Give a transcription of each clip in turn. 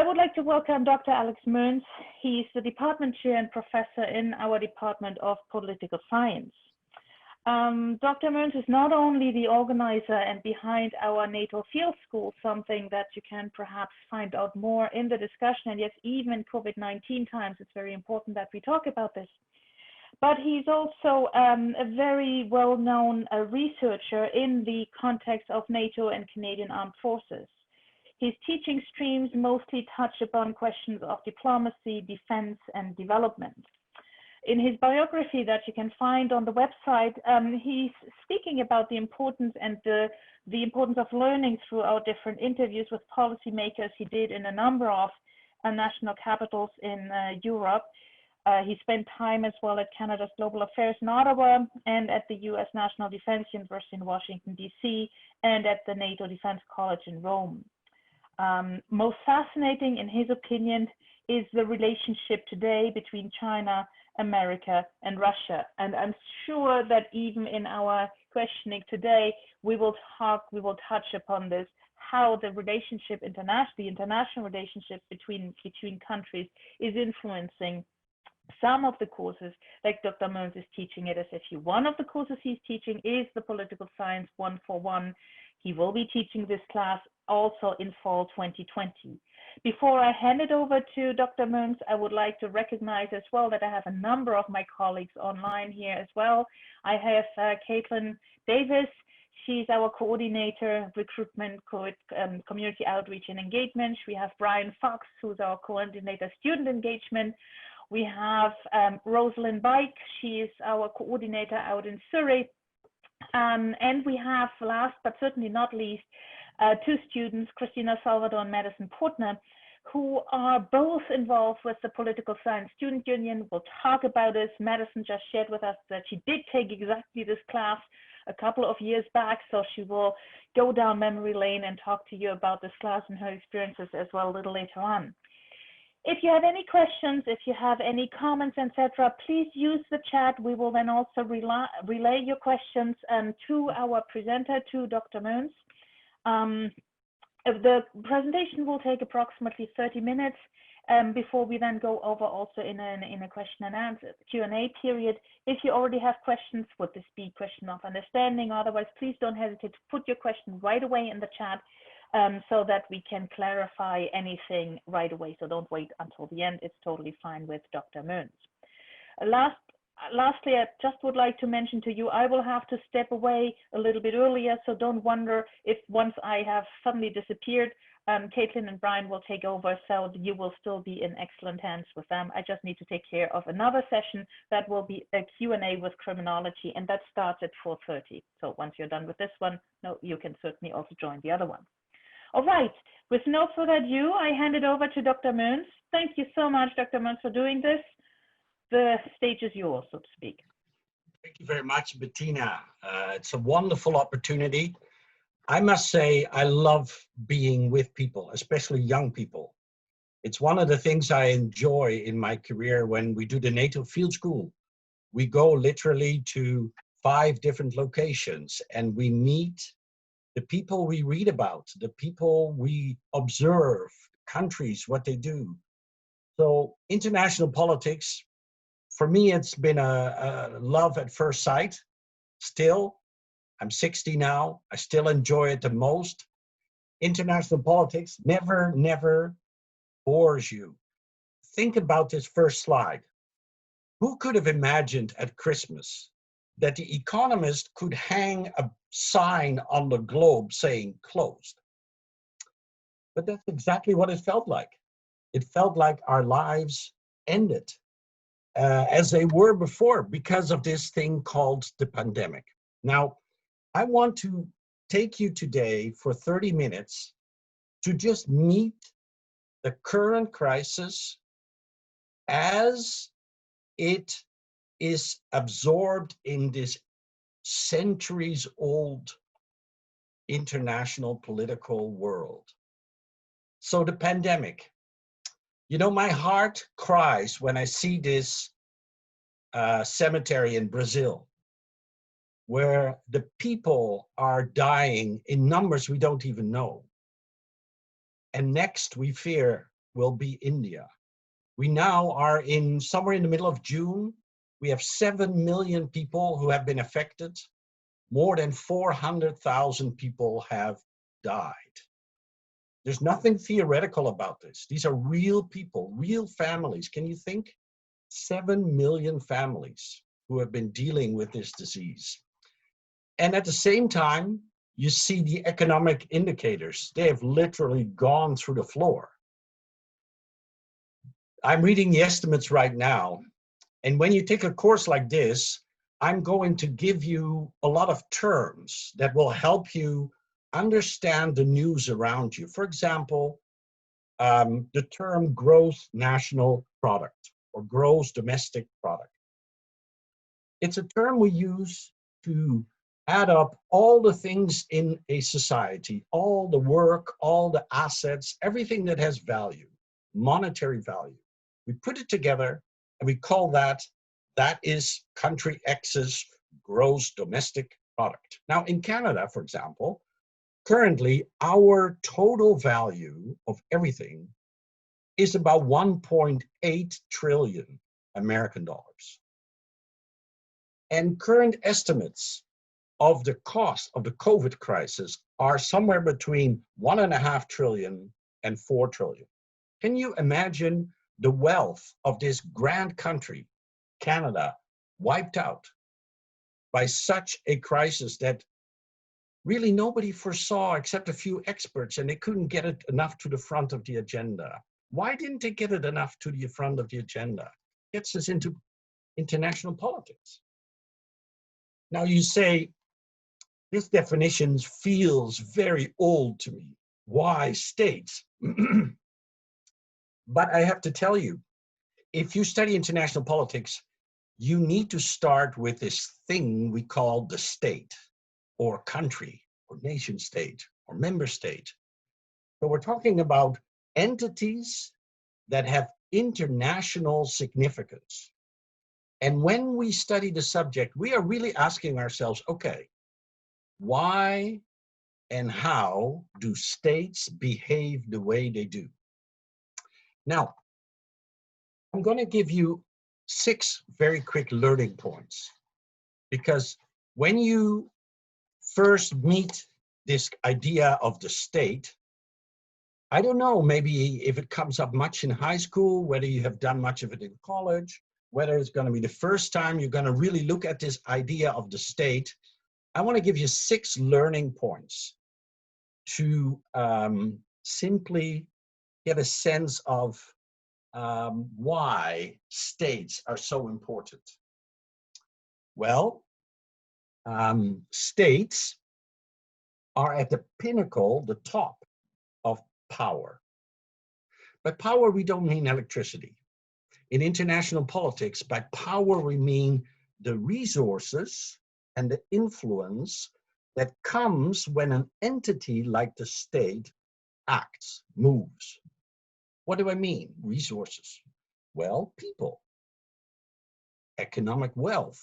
would like to welcome Dr. Alex Moens. He's the department chair and professor in our Department of Political Science. Dr. Moens is not only the organizer and behind our NATO field school, something that you can perhaps find out more in the discussion, and yes, even in COVID-19 times, it's very important that we talk about this. But he's also a very well-known researcher in the context of NATO and Canadian Armed Forces. His teaching streams mostly touch upon questions of diplomacy, defense, and development. In his biography that you can find on the website, he's speaking about the importance and the importance of learning through our different interviews with policymakers he did in a number of national capitals in Europe. He spent time as well at Canada's Global Affairs in Ottawa and at the U.S. National Defense University in Washington, D.C., and at the NATO Defense College in Rome. Most fascinating, in his opinion, is the relationship today between China, America, and Russia. And I'm sure that even in our questioning today, we will touch upon this, how the relationship, the international relationship between countries is influencing some of the courses, like Dr. Moens is teaching at SFU. One of the courses he's teaching is the Political Science 141. He will be teaching this class also in fall 2020. Before I hand it over to Dr. Moens, I would like to recognize as well that I have a number of my colleagues online here as well. I have Caitlin Davis. She's our coordinator, recruitment, community outreach and engagement. We have Brian Fox, who's our coordinator, student engagement. We have Rosalind Bike. She is our coordinator out in Surrey. And we have, last but certainly not least, two students, Christina Salvador and Madison Portner, who are both involved with the Political Science Student Union. We'll talk about this. Madison just shared with us that she did take exactly this class a couple of years back, so she will go down memory lane and talk to you about this class and her experiences as well a little later on. If you have any questions, if you have any comments, etc., please use the chat. We will then also relay your questions to our presenter, to Dr. Moens. The presentation will take approximately 30 minutes before we then go over also in a question and answer Q&A period. If you already have questions, would this be question of understanding? Otherwise, please don't hesitate to put your question right away in the chat so that we can clarify anything right away. So don't wait until the end. It's totally fine with Dr. Moens. Lastly, I just would like to mention to you, I will have to step away a little bit earlier, so don't wonder if once I have suddenly disappeared, Caitlin and Brian will take over, so you will still be in excellent hands with them. I just need to take care of another session that will be a Q&A with criminology, and that starts at 4:30. So once you're done with this one, you can certainly also join the other one. All right, with no further ado, I hand it over to Dr. Moens. Thank you so much, Dr. Moens, for doing this. The stage is yours, so to speak. Thank you very much, Bettina. It's a wonderful opportunity. I must say, I love being with people, especially young people. It's one of the things I enjoy in my career when we do the NATO field school. We go literally to 5 different locations and we meet the people we read about, the people we observe, countries, what they do. So international politics, for me, it's been a love at first sight. Still, I'm 60 now. I still enjoy it the most. International politics never bores you. Think about this first slide. Who could have imagined at Christmas that The Economist could hang a sign on the globe saying closed? But that's exactly what it felt like. It felt like our lives ended as they were before because of this thing called the pandemic. Now, I want to take you today for 30 minutes to just meet the current crisis as it is absorbed in this centuries-old international political world. So the pandemic. You know, my heart cries when I see this cemetery in Brazil, where the people are dying in numbers we don't even know. And next, we fear will be India. We now are in somewhere in the middle of June. We have 7 million people who have been affected. More than 400,000 people have died. There's nothing theoretical about this. These are real people, real families. Can you think? 7 million families who have been dealing with this disease. And at the same time, you see the economic indicators. They have literally gone through the floor. I'm reading the estimates right now. And when you take a course like this, I'm going to give you a lot of terms that will help you understand the news around you. For example, the term gross national product or gross domestic product. It's a term we use to add up all the things in a society, all the work, all the assets, everything that has value, monetary value. We put it together and we call that is country X's gross domestic product. Now in Canada, for example, currently our total value of everything is about 1.8 trillion American dollars. And current estimates of the cost of the COVID crisis are somewhere between 1.5 trillion and 4 trillion. Can you imagine the wealth of this grand country, Canada, wiped out by such a crisis that really nobody foresaw except a few experts, and they couldn't get it enough to the front of the agenda? Why didn't they get it enough to the front of the agenda? It gets us into international politics. Now you say, this definition feels very old to me. Why states? But I have to tell you, if you study international politics, you need to start with this thing we call the state, or country, or nation state, or member state. So we're talking about entities that have international significance. And when we study the subject, we are really asking ourselves, okay, why and how do states behave the way they do? Now, I'm going to give you 6 very quick learning points, because when you first meet this idea of the state, I don't know, maybe if it comes up much in high school, whether you have done much of it in college, whether it's going to be the first time you're going to really look at this idea of the state. I want to give you 6 learning points to simply get a sense of why states are so important. Well, states are at the pinnacle, the top of power. By power, we don't mean electricity. In international politics, by power, we mean the resources and the influence that comes when an entity like the state acts, moves. What do I mean? Resources. Well, people, economic wealth,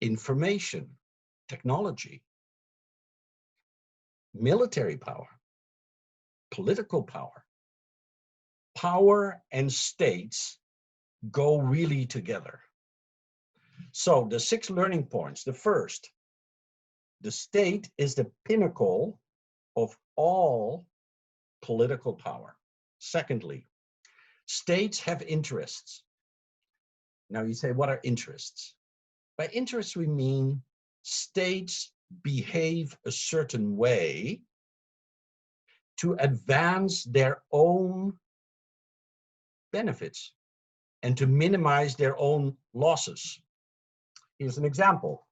information, technology, military power, political power. Power and states go really together. So the 6 learning points. The first, the state is the pinnacle of all political power. Secondly, states have interests. Now you say, what are interests? By interests, we mean states behave a certain way to advance their own benefits and to minimize their own losses. Here's an example.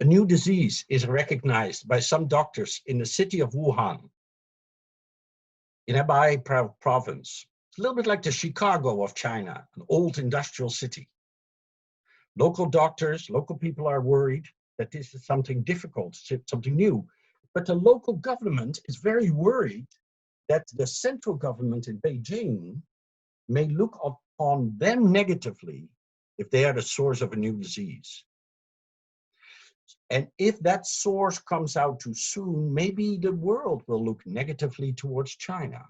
A new disease is recognized by some doctors in the city of Wuhan, in Hebei province. It's a little bit like the Chicago of China, an old industrial city. Local doctors, local people are worried that this is something difficult, something new. But the local government is very worried that the central government in Beijing may look upon them negatively if they are the source of a new disease. And if that source comes out too soon, maybe the world will look negatively towards China.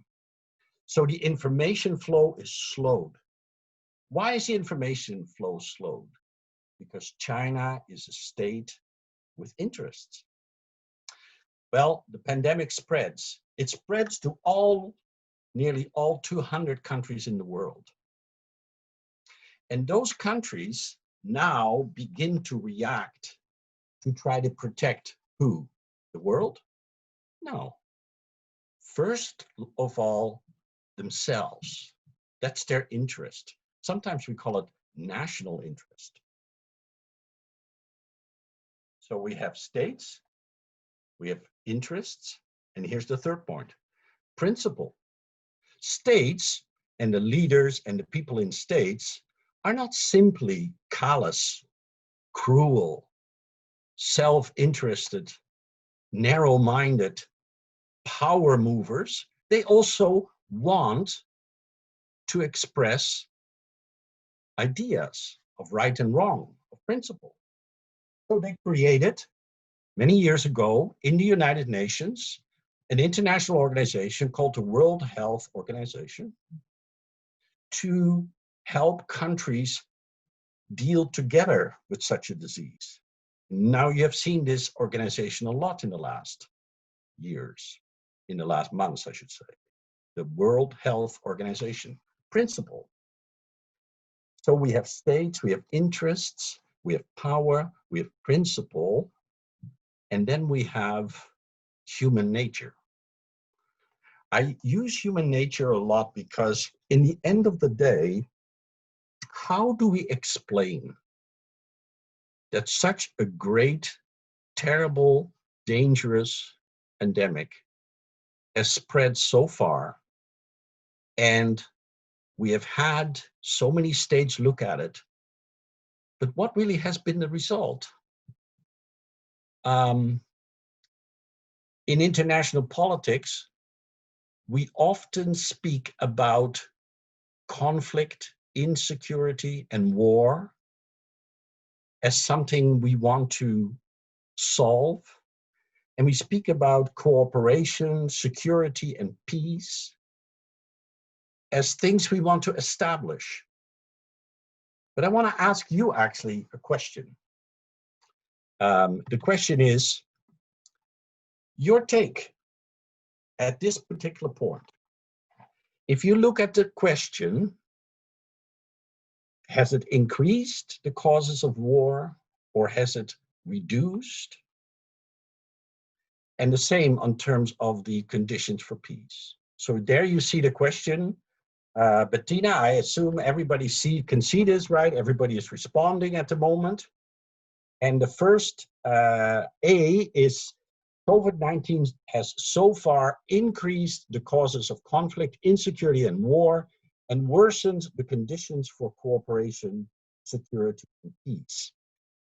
So the information flow is slowed. Why is the information flow slowed? Because China is a state with interests. Well, the pandemic spreads. It spreads to nearly all 200 countries in the world. And those countries now begin to react to try to protect who? The world? No. First of all, themselves. That's their interest. Sometimes we call it national interest. So we have states, we have interests, and here's the third point, principle. States and the leaders and the people in states are not simply callous, cruel, self-interested, narrow-minded power movers. They also want to express ideas of right and wrong, of principle. So they created, many years ago, in the United Nations, an international organization called the World Health Organization to help countries deal together with such a disease. Now you have seen this organization a lot in the last years, in the last months, I should say. The World Health Organization principle. So we have states, we have interests, we have power, we have principle, and then we have human nature. I use human nature a lot because in the end of the day, how do we explain that such a great, terrible, dangerous pandemic has spread so far, and we have had so many states look at it, but what really has been the result? In international politics, we often speak about conflict, insecurity, and war as something we want to solve. And we speak about cooperation, security, and peace as things we want to establish. But I want to ask you actually a question. The question is, your take at this particular point. If you look at the question, has it increased the causes of war or has it reduced? And the same on terms of the conditions for peace. So there you see the question. Bettina, I assume everybody can see this, right? Everybody is responding at the moment. And the first A is COVID-19 has so far increased the causes of conflict, insecurity, and war, and worsened the conditions for cooperation, security, and peace.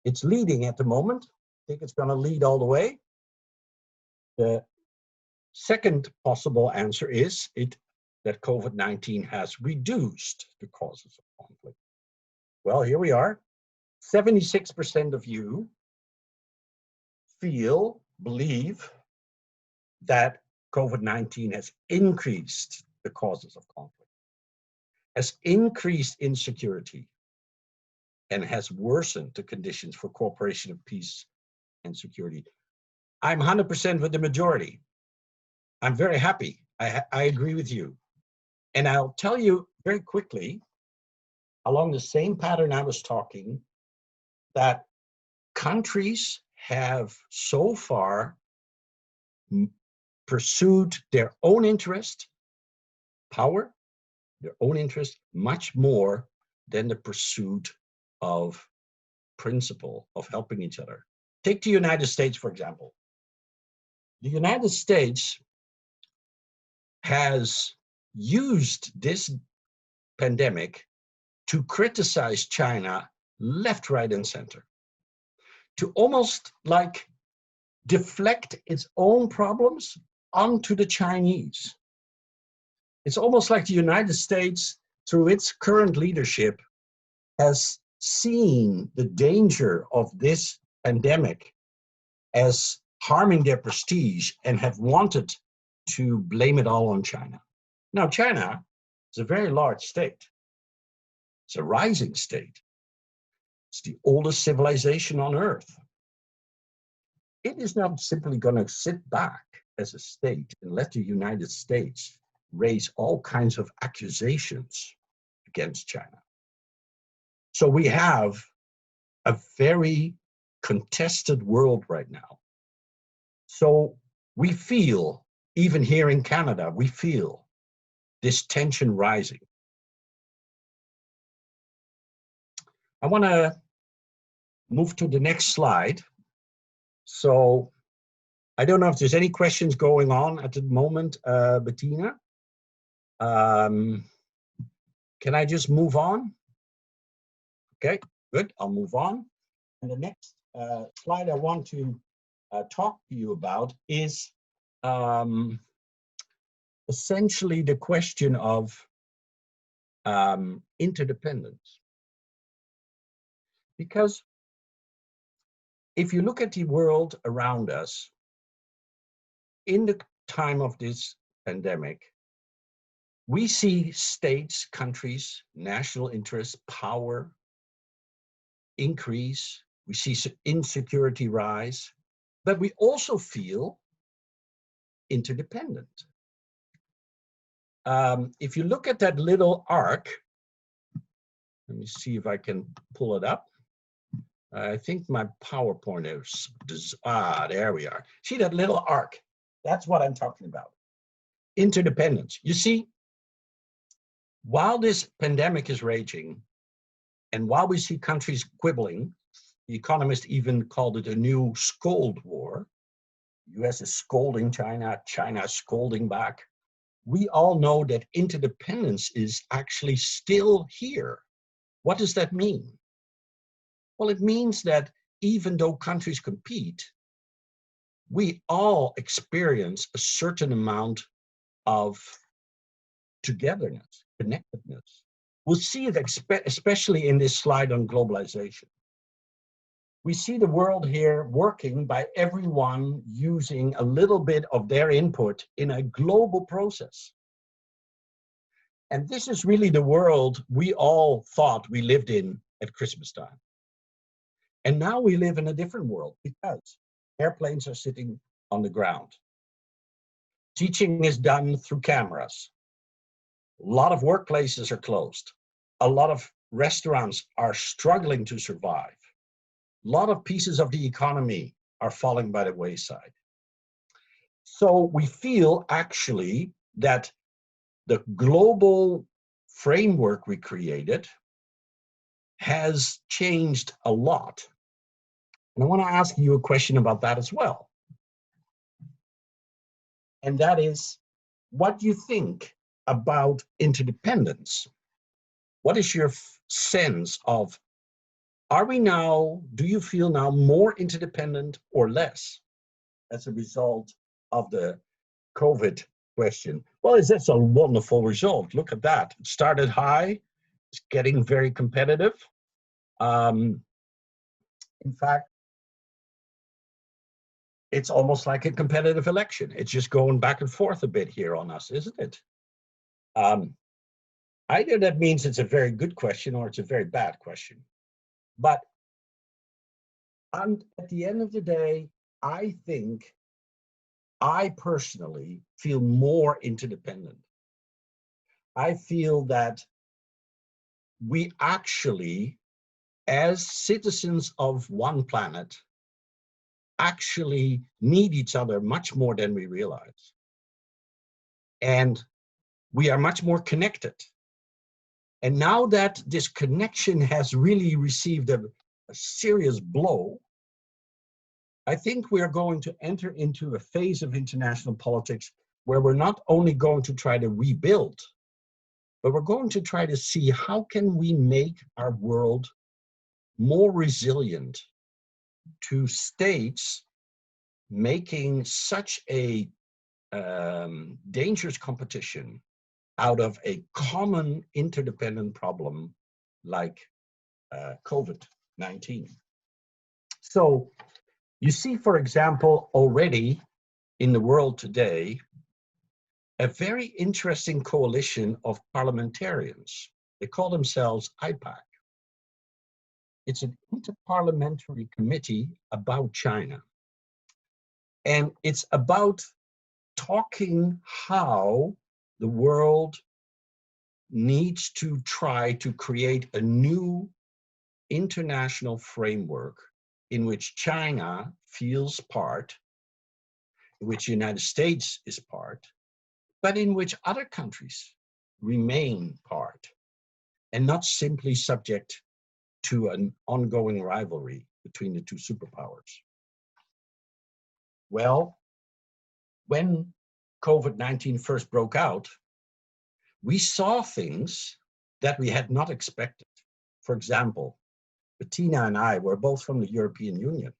It's leading at the moment. I think it's going to lead all the way. The second possible answer is that COVID-19 has reduced the causes of conflict. Well, here we are. 76% of you believe that COVID-19 has increased the causes of conflict, has increased insecurity, and has worsened the conditions for cooperation of peace and security. I'm 100% with the majority. I'm very happy. I agree with you. And I'll tell you very quickly, along the same pattern I was talking, that countries have so far pursued their own interest, power, their own interest, much more than the pursuit of principle, of helping each other. Take the United States, for example. The United States has used this pandemic to criticize China left, right, and center, to almost like deflect its own problems onto the Chinese. It's almost like the United States, through its current leadership, has seen the danger of this pandemic as harming their prestige and have wanted to blame it all on China. Now, China is a very large state. It's a rising state. It's the oldest civilization on Earth. It is not simply going to sit back as a state and let the United States raise all kinds of accusations against China. So we have a very contested world right now. So we feel, even here in Canada, we feel this tension rising. I want to move to the next slide. So I don't know if there's any questions going on at the moment, Bettina. Can I just move on? Okay, good, I'll move on. And the next slide I want to talk to you about is essentially the question of interdependence. Because if you look at the world around us, in the time of this pandemic, we see states, countries, national interests, power increase. We see insecurity rise, but we also feel interdependent. If you look at that little arc, let me see if I can pull it up. I think my PowerPoint is, there we are. See that little arc? That's what I'm talking about. Interdependence. You see, while this pandemic is raging, and while we see countries quibbling, the economists even called it a new scold war. The US is scolding China, China is scolding back. We all know that interdependence is actually still here. What does that mean? Well, it means that even though countries compete, we all experience a certain amount of togetherness, connectedness. We'll see it especially in this slide on globalization. We see the world here working by everyone using a little bit of their input in a global process. And this is really the world we all thought we lived in at Christmas time. And now we live in a different world because airplanes are sitting on the ground. Teaching is done through cameras. A lot of workplaces are closed. A lot of restaurants are struggling to survive. A lot of pieces of the economy are falling by the wayside. So we feel actually that the global framework we created has changed a lot. And I want to ask you a question about that as well. And that is, what do you think about interdependence? What is your sense of, are we now, do you feel now more interdependent or less as a result of the COVID question? Well, that's a wonderful result. Look at that. It started high, it's getting very competitive. In fact, it's almost like a competitive election. It's just going back and forth a bit here on us, isn't it? Either that means it's a very good question or it's a very bad question. But at the end of the day, I think I personally feel more interdependent. I feel that we actually, as citizens of one planet, actually need each other much more than we realize. And we are much more connected. And now that this connection has really received a serious blow, I think we are going to enter into a phase of international politics where we're not only going to try to rebuild, but we're going to try to see how can we make our world more resilient to states making such a dangerous competition out of a common interdependent problem like COVID-19. So you see, for example, already in the world today, a very interesting coalition of parliamentarians. They call themselves IPAC. It's an interparliamentary committee about China. And it's about talking how the world needs to try to create a new international framework in which China feels part, in which the United States is part, but in which other countries remain part and not simply subject to an ongoing rivalry between the two superpowers. Well, when COVID-19 first broke out, we saw things that we had not expected. For example, Bettina and I were both from the European Union.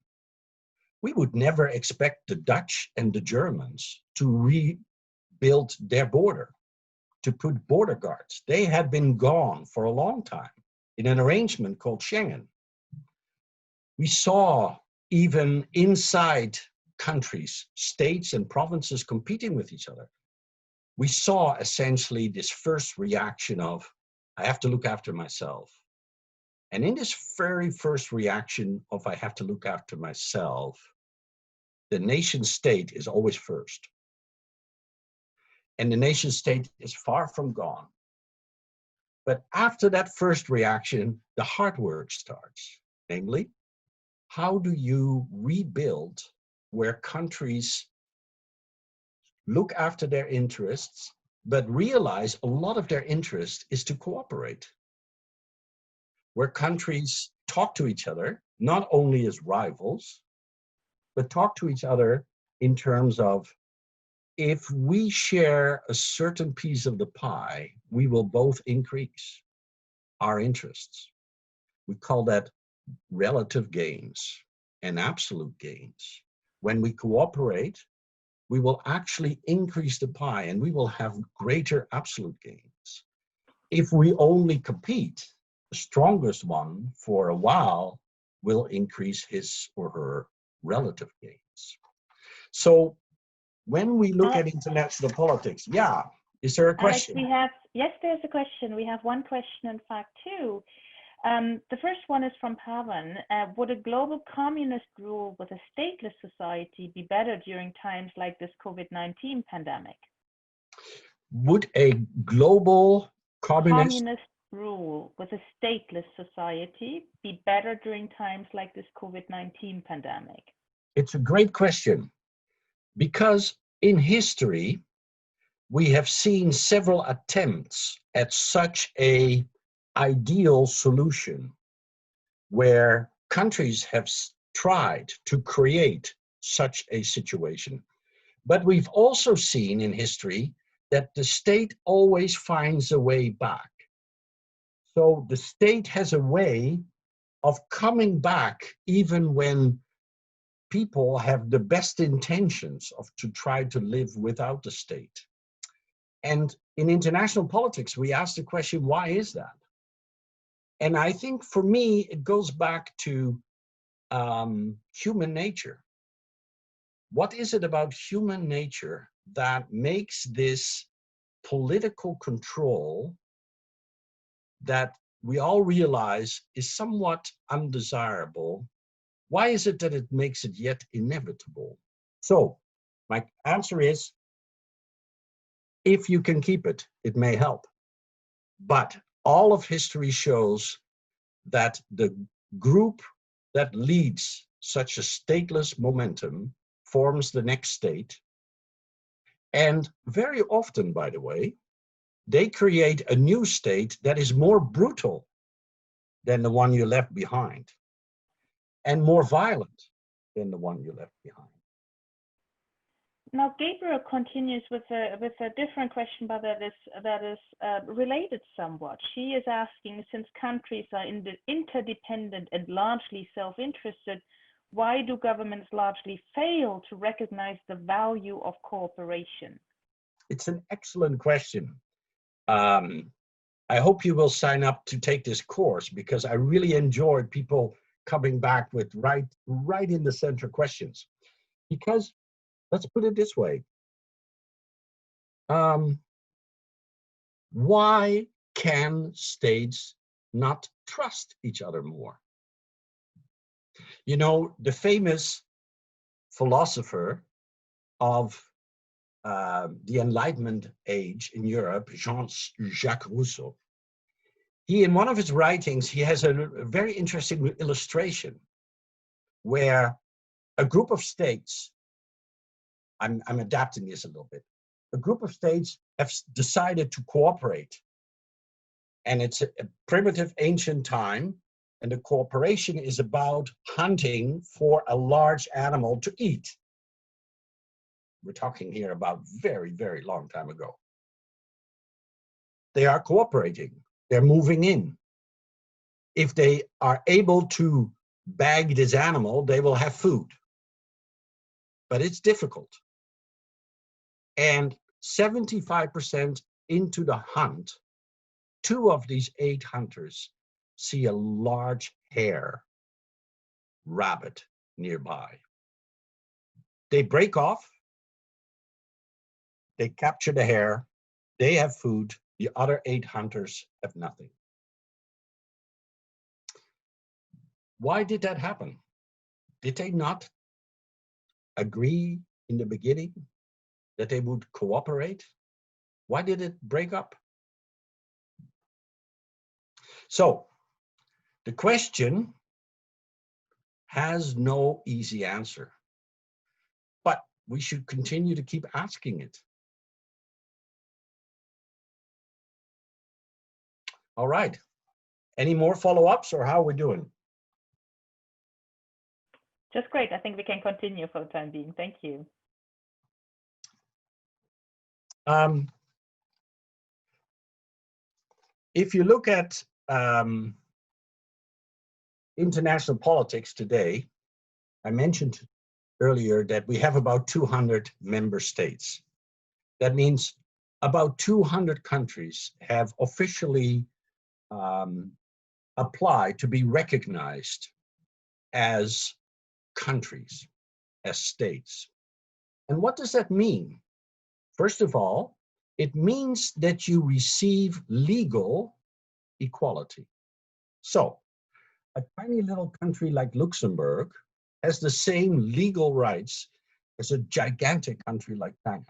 We would never expect the Dutch and the Germans to rebuild their border, to put border guards. They had been gone for a long time in an arrangement called Schengen. We saw even inside countries, states and provinces competing with each other. We saw essentially this first reaction of, I have to look after myself. And in this very first reaction of, I have to look after myself, the nation state is always first. And the nation state is far from gone. But after that first reaction, the hard work starts. Namely, how do you rebuild where countries look after their interests, but realize a lot of their interest is to cooperate? Where countries talk to each other, not only as rivals, but talk to each other in terms of, if we share a certain piece of the pie, we will both increase our interests. We call that relative gains and absolute gains. When we cooperate, we will actually increase the pie and we will have greater absolute gains. If we only compete, the strongest one for a while will increase his or her relative gains. So when we look at international politics, yeah, is there a question? Alex, yes, there's a question. We have one question, in fact, two. The first one is from Pavan. Would a global communist rule with a stateless society be better during times like this COVID-19 pandemic? Would a global communist rule with a stateless society be better during times like this COVID-19 pandemic? It's a great question, because in history, we have seen several attempts at such an ideal solution where countries have tried to create such a situation. But we've also seen in history that the state always finds a way back. So the state has a way of coming back even when people have the best intentions of to try to live without the state. And in international politics, we ask the question, why is that? And I think for me, it goes back to human nature. What is it about human nature that makes this political control that we all realize is somewhat undesirable? Why is it that it makes it yet inevitable? So my answer is, if you can keep it, it may help. But all of history shows that the group that leads such a stateless momentum forms the next state. And very often, by the way, they create a new state that is more brutal than the one you left behind, and more violent than the one you left behind. Now, Gabriel continues with a different question, but that is related somewhat. She is asking, since countries are interdependent and largely self-interested, why do governments largely fail to recognize the value of cooperation? It's an excellent question. I hope you will sign up to take this course, because I really enjoyed people coming back with right in the center questions. Because let's put it this way. Why can states not trust each other more? You know, the famous philosopher of the Enlightenment age in Europe, Jean-Jacques Rousseau, in one of his writings, he has a very interesting illustration where a group of states, I'm adapting this a little bit, a group of states have decided to cooperate. And it's a primitive ancient time, and the cooperation is about hunting for a large animal to eat. We're talking here about very, very long time ago. They are cooperating. They're moving in. If they are able to bag this animal, they will have food. But it's difficult. And 75% into the hunt, 2 of these 8 hunters see a large hare, rabbit nearby. They break off, they capture the hare, they have food, the other 8 hunters have nothing. Why did that happen? Did they not agree in the beginning that they would cooperate? Why did it break up? So, the question has no easy answer, but we should continue to keep asking it. All right. Any more follow-ups, or how are we doing? Just great. I think we can continue for the time being. Thank you. If you look at international politics today, I mentioned earlier that we have about 200 member states. That means about 200 countries have officially applied to be recognized as countries, as states. And what does that mean? First of all, it means that you receive legal equality. So, a tiny little country like Luxembourg has the same legal rights as a gigantic country like China.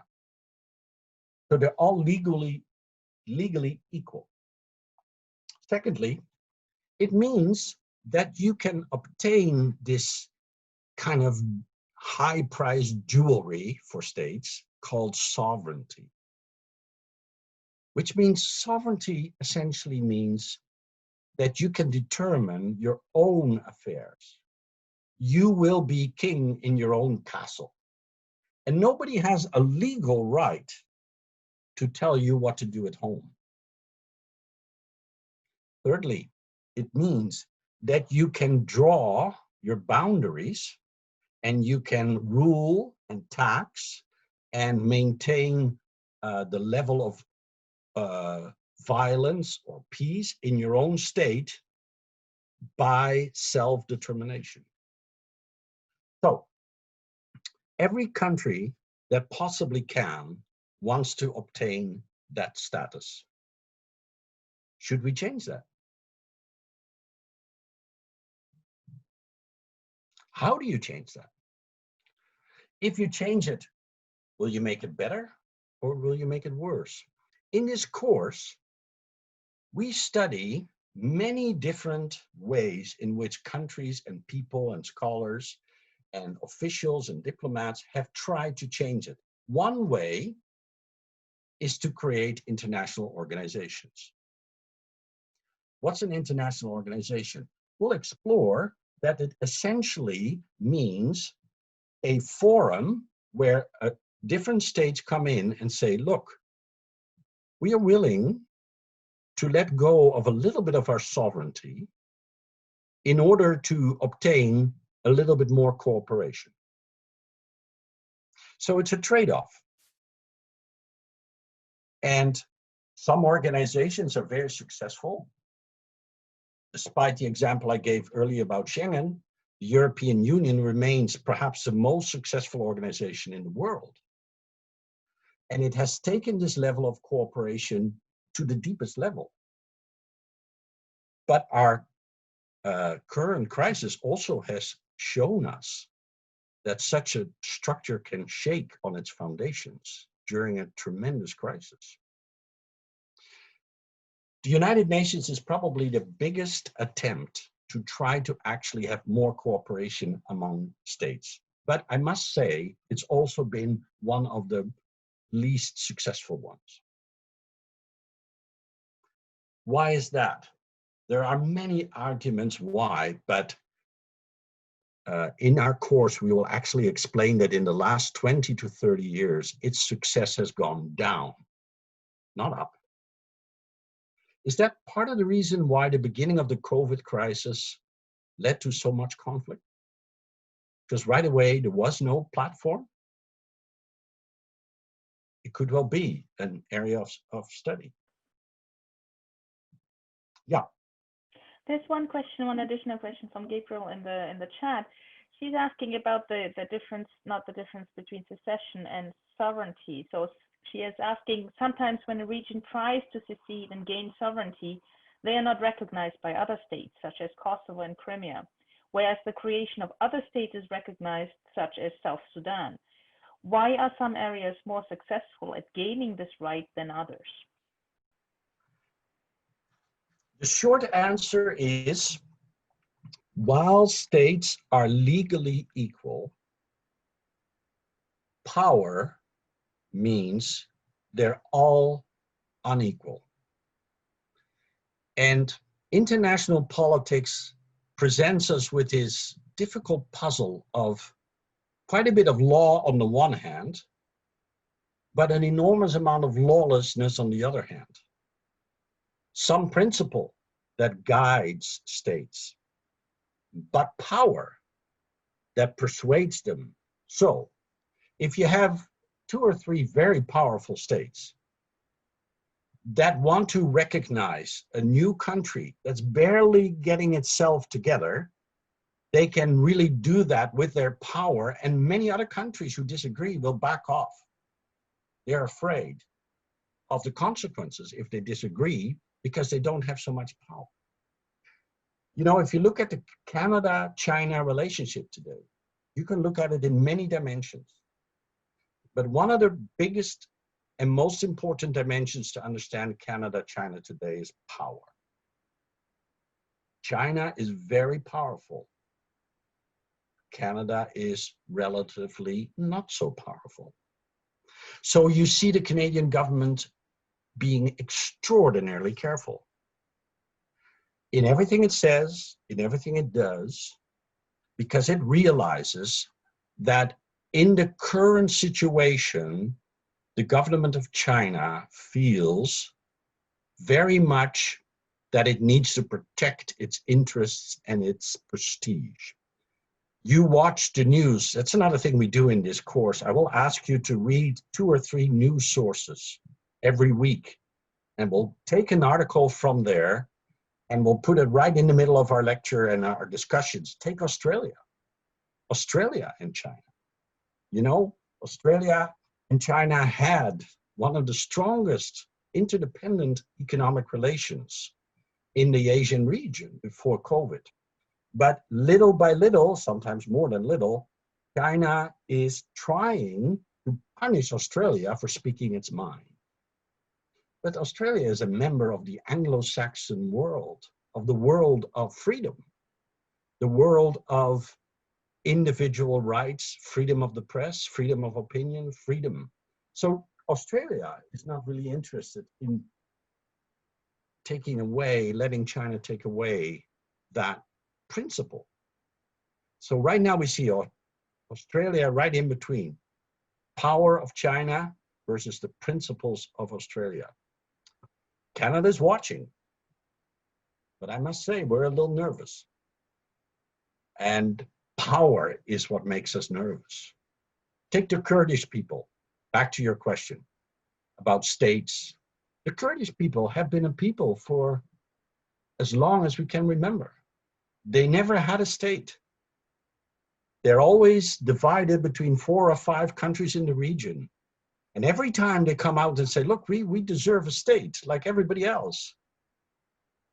So they're all legally equal. Secondly, it means that you can obtain this kind of high-priced jewelry for states called sovereignty, which means sovereignty essentially means that you can determine your own affairs. You will be king in your own castle. And nobody has a legal right to tell you what to do at home. Thirdly, it means that you can draw your boundaries and you can rule and tax and maintain the level of violence or peace in your own state by self-determination. So every country that possibly can wants to obtain that status. Should we change that? How do you change that? If you change it, will you make it better or will you make it worse? In this course, we study many different ways in which countries and people and scholars and officials and diplomats have tried to change it. One way is to create international organizations. What's an international organization? We'll explore that it essentially means a forum where different states come in and say, look, we are willing to let go of a little bit of our sovereignty in order to obtain a little bit more cooperation. So it's a trade-off. And some organizations are very successful. Despite the example I gave earlier about Schengen, the European Union remains perhaps the most successful organization in the world. And it has taken this level of cooperation to the deepest level. But our current crisis also has shown us that such a structure can shake on its foundations during a tremendous crisis. The United Nations is probably the biggest attempt to try to actually have more cooperation among states. But I must say, it's also been one of the least successful ones. Why is that? There are many arguments why, but in our course, we will actually explain that in the last 20 to 30 years, its success has gone down, not up. Is that part of the reason why the beginning of the COVID crisis led to so much conflict? Because right away, there was no platform? It could well be an area of study. Yeah. There's one additional question from Gabriel in the chat. She's asking about the difference, not the difference between secession and sovereignty. So she is asking, sometimes when a region tries to secede and gain sovereignty, they are not recognized by other states, such as Kosovo and Crimea, whereas the creation of other states is recognized, such as South Sudan. Why are some areas more successful at gaining this right than others? The short answer is, while states are legally equal, power means they're all unequal. And international politics presents us with this difficult puzzle of quite a bit of law on the one hand, but an enormous amount of lawlessness on the other hand. Some principle that guides states, but power that persuades them. So if you have 2 or 3 very powerful states that want to recognize a new country that's barely getting itself together, they can really do that with their power, and many other countries who disagree will back off. They're afraid of the consequences if they disagree because they don't have so much power. You know, if you look at the Canada-China relationship today, you can look at it in many dimensions. But one of the biggest and most important dimensions to understand Canada-China today is power. China is very powerful. Canada is relatively not so powerful. So you see the Canadian government being extraordinarily careful in everything it says, in everything it does, because it realizes that in the current situation, the government of China feels very much that it needs to protect its interests and its prestige. You watch the news. That's another thing we do in this course. I will ask you to read 2 or 3 news sources every week, and we'll take an article from there and we'll put it right in the middle of our lecture and our discussions. Take Australia and China. You know, Australia and China had one of the strongest interdependent economic relations in the Asian region before COVID. But little by little, sometimes more than little, China is trying to punish Australia for speaking its mind. But Australia is a member of the Anglo-Saxon world, of the world of freedom, the world of individual rights, freedom of the press, freedom of opinion, freedom. So Australia is not really interested in letting China take away that principle. So right now we see Australia right in between power of China versus the principles of Australia. Canada's watching, but I must say we're a little nervous. And power is what makes us nervous. Take the Kurdish people, back to your question about states. The Kurdish people have been a people for as long as we can remember. They never had a state. They're always divided between 4 or 5 countries in the region. And every time they come out and say, look, we deserve a state like everybody else,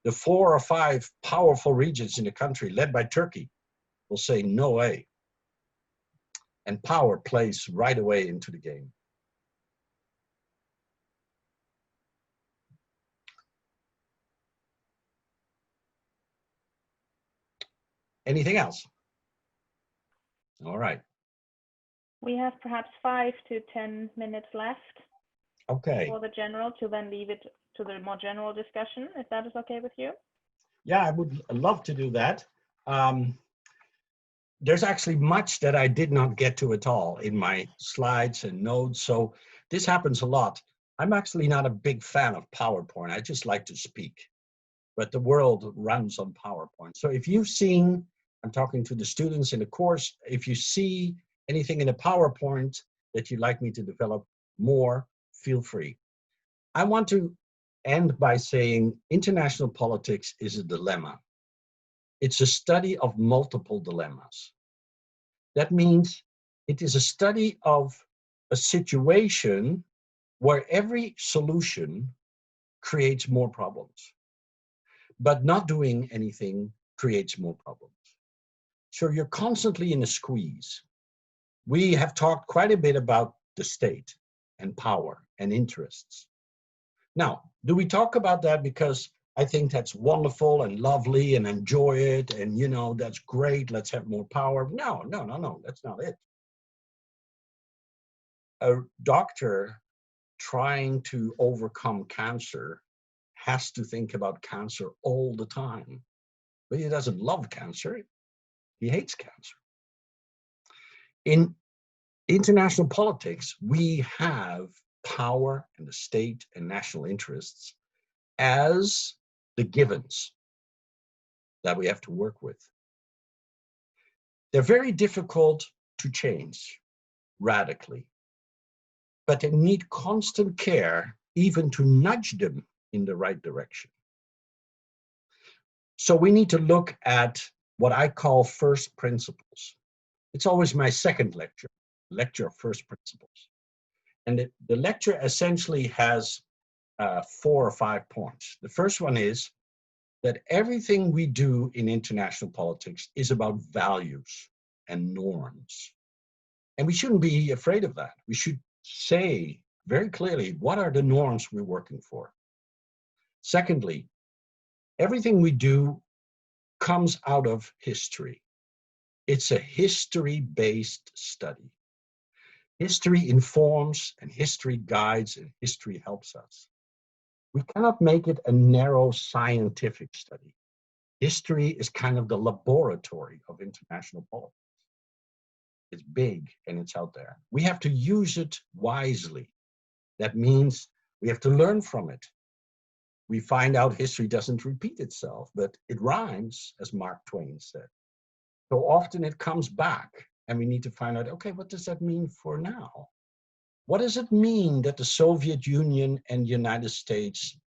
the 4 or 5 powerful regions in the country led by Turkey will say, no way. And power plays right away into the game. Anything else? All right. We have perhaps 5 to 10 minutes left. Okay. For the general, to then leave it to the more general discussion, if that is okay with you. Yeah, I would love to do that. There's actually much that I did not get to at all in my slides and notes. So this happens a lot. I'm actually not a big fan of PowerPoint. I just like to speak. But the world runs on PowerPoint. So if you've seen, I'm talking to the students in the course, if you see anything in a PowerPoint that you'd like me to develop more, feel free. I want to end by saying international politics is a dilemma. It's a study of multiple dilemmas. That means it is a study of a situation where every solution creates more problems, but not doing anything creates more problems. So you're constantly in a squeeze. We have talked quite a bit about the state and power and interests. Now, do we talk about that because I think that's wonderful and lovely and enjoy it and, you know, that's great, let's have more power? No, that's not it. A doctor trying to overcome cancer has to think about cancer all the time, but he doesn't love cancer, he hates cancer. In international politics, we have power and the state and national interests as the givens that we have to work with. They're very difficult to change radically, but they need constant care even to nudge them in the right direction. So we need to look at what I call first principles. It's always my second lecture of first principles. And the lecture essentially has 4 or 5 points. The first one is that everything we do in international politics is about values and norms. And we shouldn't be afraid of that. We should say very clearly, what are the norms we're working for? Secondly, everything we do comes out of history. It's a history-based study. History informs and history guides and history helps us. We cannot make it a narrow scientific study. History is kind of the laboratory of international politics. It's big and it's out there. We have to use it wisely. That means we have to learn from it. We find out history doesn't repeat itself, but it rhymes, as Mark Twain said. So often it comes back and we need to find out, okay, what does that mean for now? What does it mean that the Soviet Union and the United States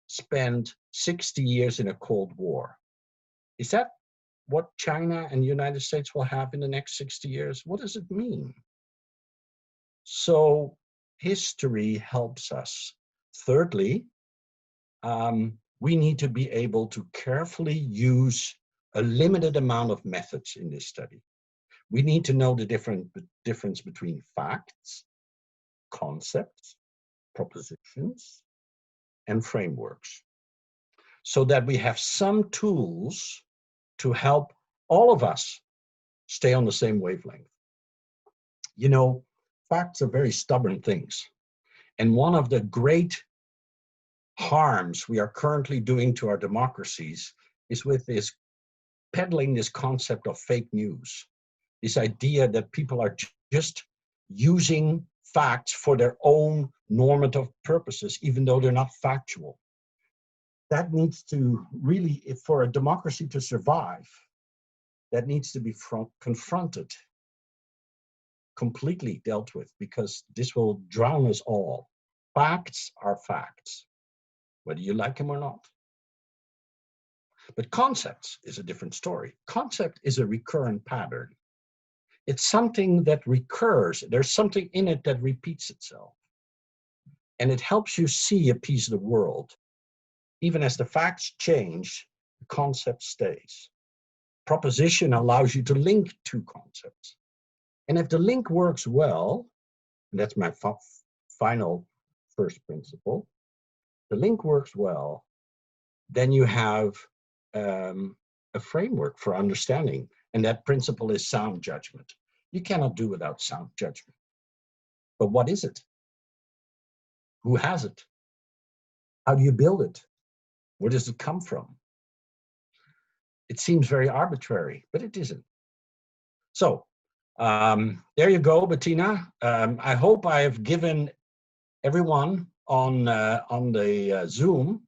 spent 60 years in a Cold War? Is that what China and the United States will have in the next 60 years? What does it mean? So history helps us. Thirdly, we need to be able to carefully use a limited amount of methods in this study. We need to know the difference between facts, concepts, propositions, and frameworks, so that we have some tools to help all of us stay on the same wavelength. You know, facts are very stubborn things. And one of the great harms we are currently doing to our democracies is with this peddling this concept of fake news. This idea that people are just using facts for their own normative purposes, even though they're not factual. That needs to really, for a democracy to survive, that needs to be confronted, completely dealt with, because this will drown us all. Facts are facts, whether you like them or not. But concepts is a different story. Concept is a recurrent pattern. It's something that recurs. There's something in it that repeats itself. and it helps you see a piece of the world. Even as the facts change, the concept stays. Proposition allows you to link two concepts. And if the link works well, and that's my final first principle, the link works well, then you have a framework for understanding. And that principle is sound judgment. You cannot do without sound judgment. But what is it? Who has it? How do you build it? Where does it come from? It seems very arbitrary, but it isn't. So there you go, Bettina. I hope I have given everyone on the Zoom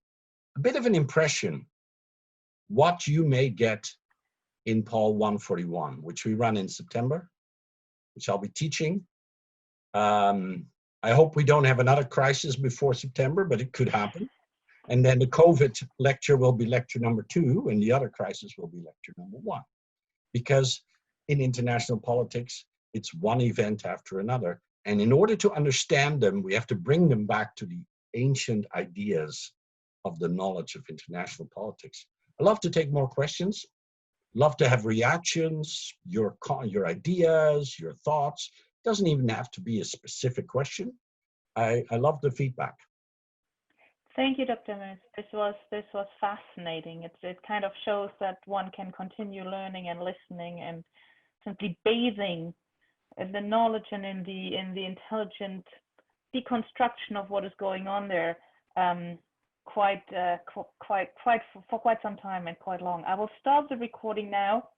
a bit of an impression what you may get in Paul 141, which we run in September, which I'll be teaching. I hope we don't have another crisis before September, but it could happen. And then the COVID lecture will be lecture number 2, and the other crisis will be lecture number 1. Because in international politics, it's one event after another. And in order to understand them, we have to bring them back to the ancient ideas of the knowledge of international politics. I'd love to take more questions. Love to have reactions, your ideas, your thoughts. Doesn't even have to be a specific question. I love the feedback. Thank you, Dr. Moens. This was fascinating. It kind of shows that one can continue learning and listening and simply bathing in the knowledge and in the intelligent deconstruction of what is going on there for quite some time and quite long. I will stop the recording now.